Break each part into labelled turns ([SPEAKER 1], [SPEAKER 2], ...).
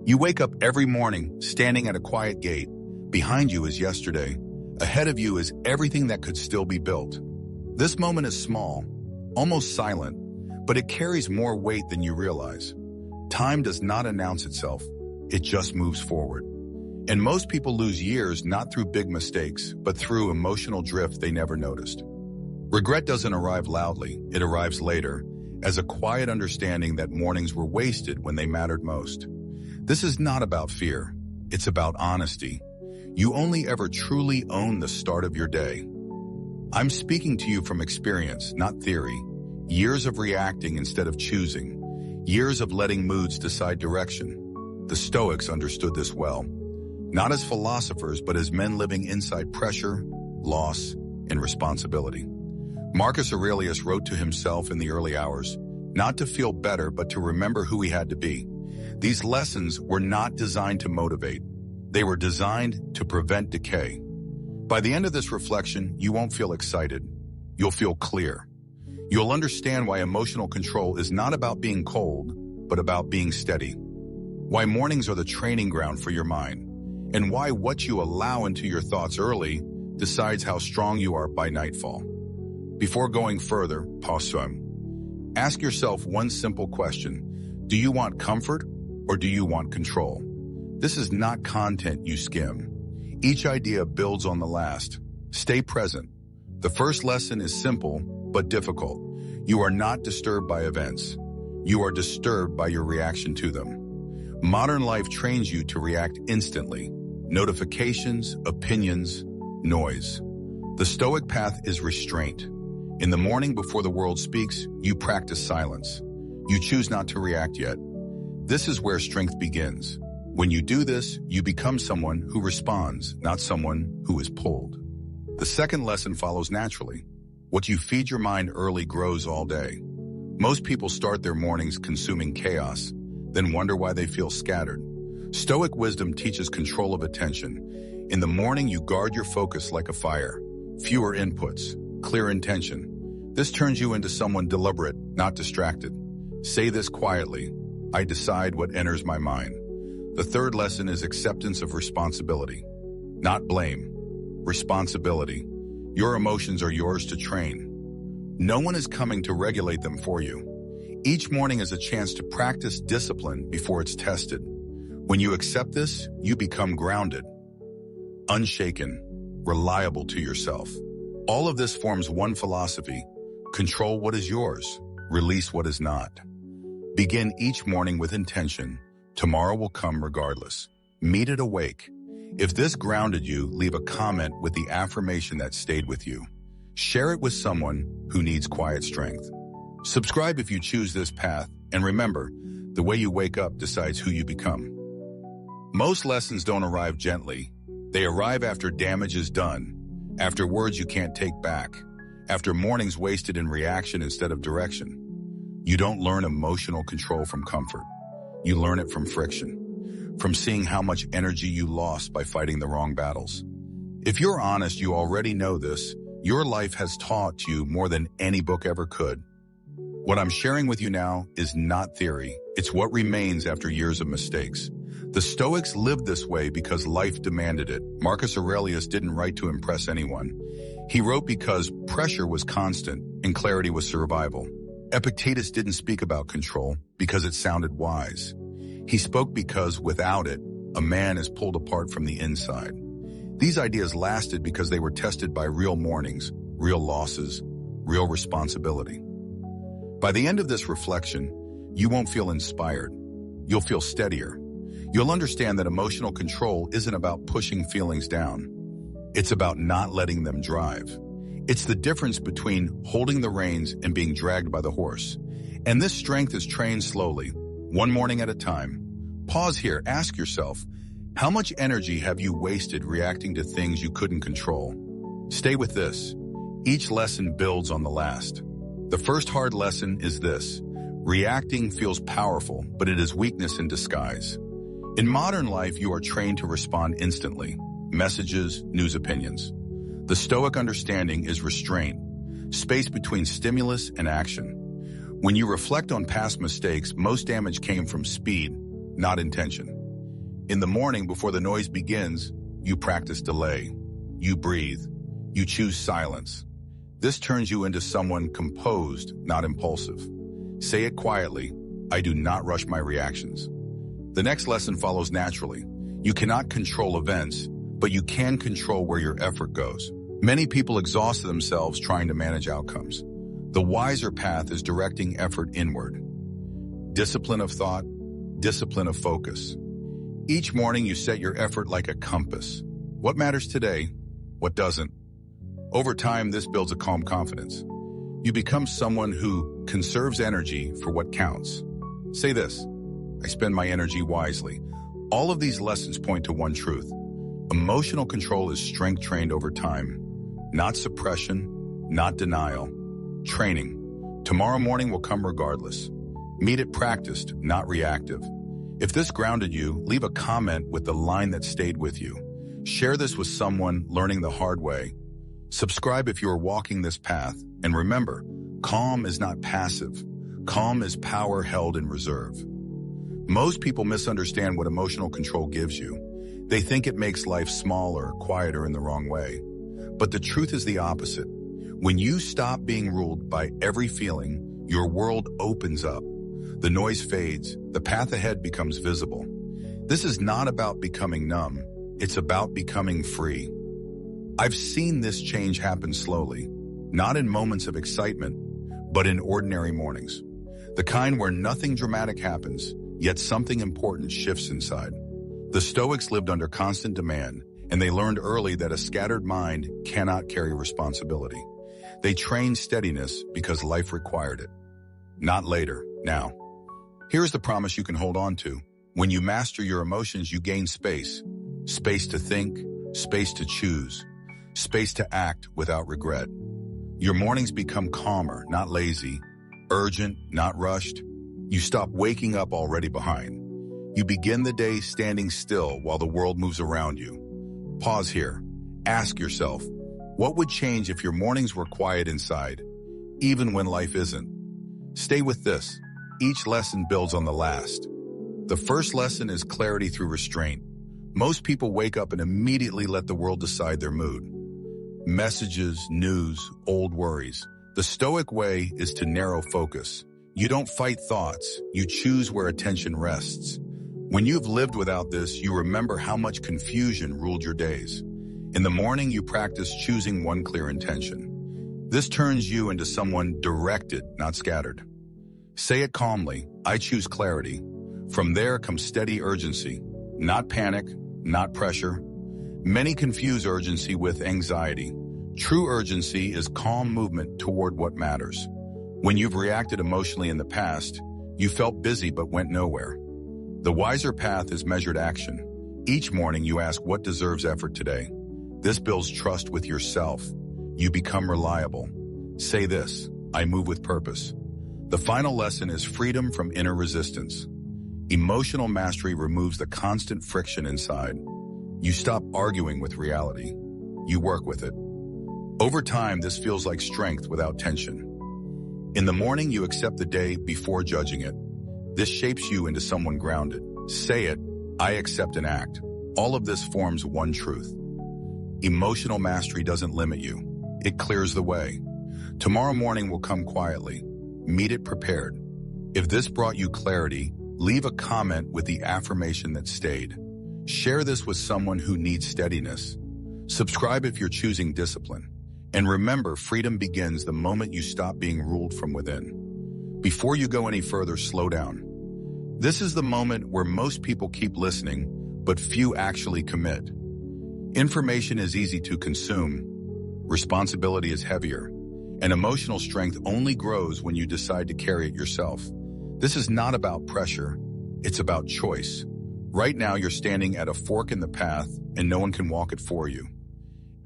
[SPEAKER 1] You wake up every morning standing at a quiet gate. Behind you is yesterday. Ahead of you is everything that could still be built. This moment is small, almost silent, but it carries more weight than you realize. Time does not announce itself. It just moves forward. And most people lose years not through big mistakes, but through emotional drift they never noticed. Regret doesn't arrive loudly. It arrives later, as a quiet understanding that mornings were wasted when they mattered most. This is not about fear. It's about honesty. You only ever truly own the start of your day. I'm speaking to you from experience, not theory. Years of reacting instead of choosing. Years of letting moods decide direction. The Stoics understood this well. Not as philosophers, but as men living inside pressure, loss, and responsibility. Marcus Aurelius wrote to himself in the early hours, not to feel better, but to remember who he had to be. These lessons were not designed to motivate. They were designed to prevent decay. By the end of this reflection, you won't feel excited. You'll feel clear. You'll understand why emotional control is not about being cold, but about being steady. Why mornings are the training ground for your mind, and why what you allow into your thoughts early decides how strong you are by nightfall. Before going further, pause. Ask yourself one simple question. Do you want comfort or do you want control? This is not content you skim. Each idea builds on the last. Stay present. The first lesson is simple but difficult. You are not disturbed by events. You are disturbed by your reaction to them. Modern life trains you to react instantly. Notifications, opinions, noise. The Stoic path is restraint. In the morning before the world speaks, you practice silence. You choose not to react yet. This is where strength begins. When you do this, you become someone who responds, not someone who is pulled. The second lesson follows naturally. What you feed your mind early grows all day. Most people start their mornings consuming chaos, then wonder why they feel scattered. Stoic wisdom teaches control of attention. In the morning, you guard your focus like a fire. Fewer inputs, clear intention. This turns you into someone deliberate, not distracted. Say this quietly. I decide what enters my mind. The third lesson is acceptance of responsibility. Not blame. Responsibility. Your emotions are yours to train. No one is coming to regulate them for you. Each morning is a chance to practice discipline before it's tested. When you accept this, you become grounded, unshaken, reliable to yourself. All of this forms one philosophy. Control what is yours. Release what is not. Begin each morning with intention. Tomorrow will come regardless. Meet it awake. If this grounded you, leave a comment with the affirmation that stayed with you. Share it with someone who needs quiet strength. Subscribe if you choose this path, and remember, the way you wake up decides who you become. Most lessons don't arrive gently. They arrive after damage is done, after words you can't take back, after mornings wasted in reaction instead of direction. You don't learn emotional control from comfort. You learn it from friction, from seeing how much energy you lost by fighting the wrong battles. If you're honest, you already know this. Your life has taught you more than any book ever could. What I'm sharing with you now is not theory. It's what remains after years of mistakes. The Stoics lived this way because life demanded it. Marcus Aurelius didn't write to impress anyone. He wrote because pressure was constant and clarity was survival. Epictetus didn't speak about control because it sounded wise. He spoke because without it, a man is pulled apart from the inside. These ideas lasted because they were tested by real mornings, real losses, real responsibility. By the end of this reflection, you won't feel inspired. You'll feel steadier. You'll understand that emotional control isn't about pushing feelings down. It's about not letting them drive. It's the difference between holding the reins and being dragged by the horse. And this strength is trained slowly, one morning at a time. Pause here, ask yourself, how much energy have you wasted reacting to things you couldn't control? Stay with this. Each lesson builds on the last. The first hard lesson is this. Reacting feels powerful, but it is weakness in disguise. In modern life, you are trained to respond instantly. Messages, news, opinions. The Stoic understanding is restraint, space between stimulus and action. When you reflect on past mistakes, most damage came from speed, not intention. In the morning, before the noise begins, you practice delay. You breathe. You choose silence. This turns you into someone composed, not impulsive. Say it quietly, I do not rush my reactions. The next lesson follows naturally. You cannot control events, but you can control where your effort goes. Many people exhaust themselves trying to manage outcomes. The wiser path is directing effort inward. Discipline of thought, discipline of focus. Each morning you set your effort like a compass. What matters today? What doesn't? Over time, this builds a calm confidence. You become someone who conserves energy for what counts. Say this, I spend my energy wisely. All of these lessons point to one truth. Emotional control is strength trained over time. Not suppression, not denial. Training. Tomorrow morning will come regardless. Meet it practiced, not reactive. If this grounded you, leave a comment with the line that stayed with you. Share this with someone learning the hard way. Subscribe if you are walking this path. And remember, calm is not passive. Calm is power held in reserve. Most people misunderstand what emotional control gives you. They think it makes life smaller, quieter in the wrong way. But the truth is the opposite. When you stop being ruled by every feeling, your world opens up. The noise fades, the path ahead becomes visible. This is not about becoming numb, it's about becoming free. I've seen this change happen slowly, not in moments of excitement, but in ordinary mornings. The kind where nothing dramatic happens, yet something important shifts inside. The Stoics lived under constant demand, and they learned early that a scattered mind cannot carry responsibility. They trained steadiness because life required it. Not later, now. Here's the promise you can hold on to. When you master your emotions, you gain space. Space to think, space to choose, space to act without regret. Your mornings become calmer, not lazy, urgent, not rushed. You stop waking up already behind. You begin the day standing still while the world moves around you. Pause here. Ask yourself, what would change if your mornings were quiet inside, even when life isn't? Stay with this. Each lesson builds on the last. The first lesson is clarity through restraint. Most people wake up and immediately let the world decide their mood. Messages, news, old worries. The Stoic way is to narrow focus. You don't fight thoughts, you choose where attention rests. When you've lived without this, you remember how much confusion ruled your days. In the morning, you practice choosing one clear intention. This turns you into someone directed, not scattered. Say it calmly, I choose clarity. From there comes steady urgency, not panic, not pressure. Many confuse urgency with anxiety. True urgency is calm movement toward what matters. When you've reacted emotionally in the past, you felt busy but went nowhere. The wiser path is measured action. Each morning you ask what deserves effort today. This builds trust with yourself. You become reliable. Say this, I move with purpose. The final lesson is freedom from inner resistance. Emotional mastery removes the constant friction inside. You stop arguing with reality. You work with it. Over time, this feels like strength without tension. In the morning, you accept the day before judging it. This shapes you into someone grounded. Say it, I accept and act. All of this forms one truth. Emotional mastery doesn't limit you. It clears the way. Tomorrow morning will come quietly. Meet it prepared. If this brought you clarity, leave a comment with the affirmation that stayed. Share this with someone who needs steadiness. Subscribe if you're choosing discipline. And remember, freedom begins the moment you stop being ruled from within. Before you go any further, slow down. This is the moment where most people keep listening, but few actually commit. Information is easy to consume. Responsibility is heavier. And emotional strength only grows when you decide to carry it yourself. This is not about pressure. It's about choice. Right now, you're standing at a fork in the path, and no one can walk it for you.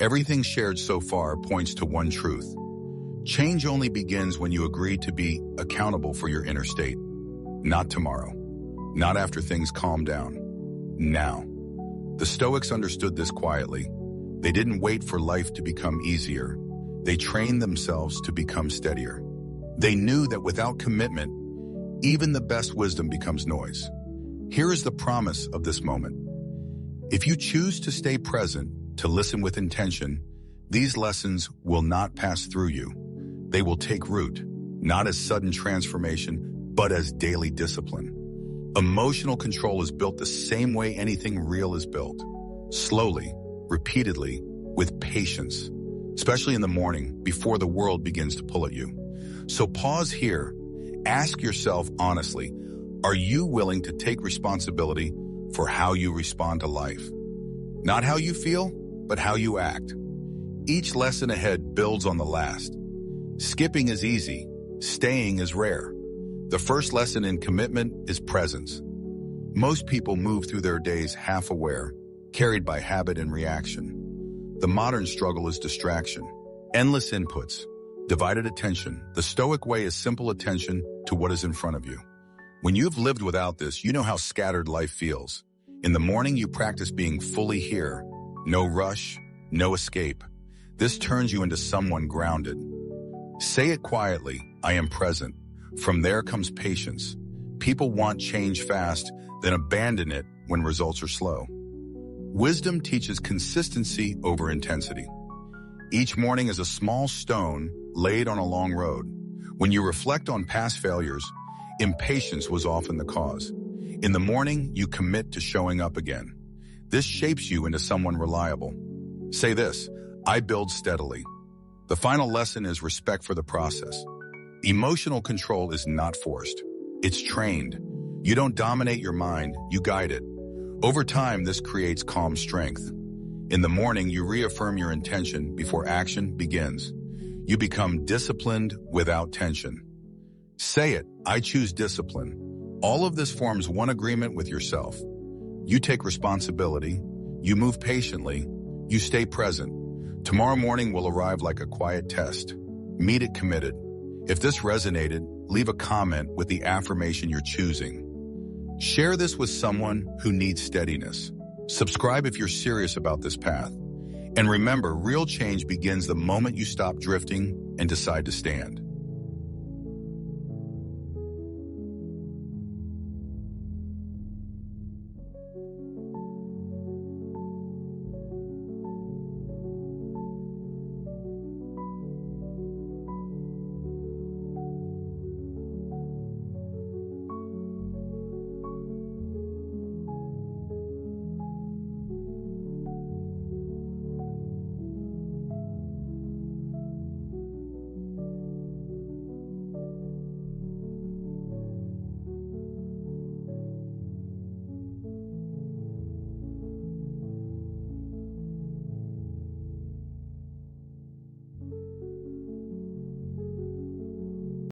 [SPEAKER 1] Everything shared so far points to one truth. Change only begins when you agree to be accountable for your inner state. Not tomorrow. Not after things calm down. Now. The Stoics understood this quietly. They didn't wait for life to become easier. They trained themselves to become steadier. They knew that without commitment, even the best wisdom becomes noise. Here is the promise of this moment. If you choose to stay present, to listen with intention, these lessons will not pass through you. They will take root, not as sudden transformation, but as daily discipline. Emotional control is built the same way anything real is built. Slowly, repeatedly, with patience, especially in the morning before the world begins to pull at you. So pause here. Ask yourself honestly, are you willing to take responsibility for how you respond to life? Not how you feel, but how you act. Each lesson ahead builds on the last. Skipping is easy. Staying is rare. The first lesson in commitment is presence. Most people move through their days half aware, carried by habit and reaction. The modern struggle is distraction. Endless inputs. Divided attention. The Stoic way is simple attention to what is in front of you. When you've lived without this, you know how scattered life feels. In the morning, you practice being fully here. No rush, no escape. This turns you into someone grounded. Say it quietly, I am present. From there comes patience. People want change fast, then abandon it when results are slow. Wisdom teaches consistency over intensity. Each morning is a small stone laid on a long road. When you reflect on past failures, impatience was often the cause. In the morning, you commit to showing up again. This shapes you into someone reliable. Say this, I build steadily. The final lesson is respect for the process. Emotional control is not forced. It's trained. You don't dominate your mind, you guide it. Over time, this creates calm strength. In the morning, you reaffirm your intention before action begins. You become disciplined without tension. Say it, I choose discipline. All of this forms one agreement with yourself. You take responsibility, you move patiently, you stay present. Tomorrow morning will arrive like a quiet test. Meet it committed. If this resonated, leave a comment with the affirmation you're choosing. Share this with someone who needs steadiness. Subscribe if you're serious about this path. And remember, real change begins the moment you stop drifting and decide to stand.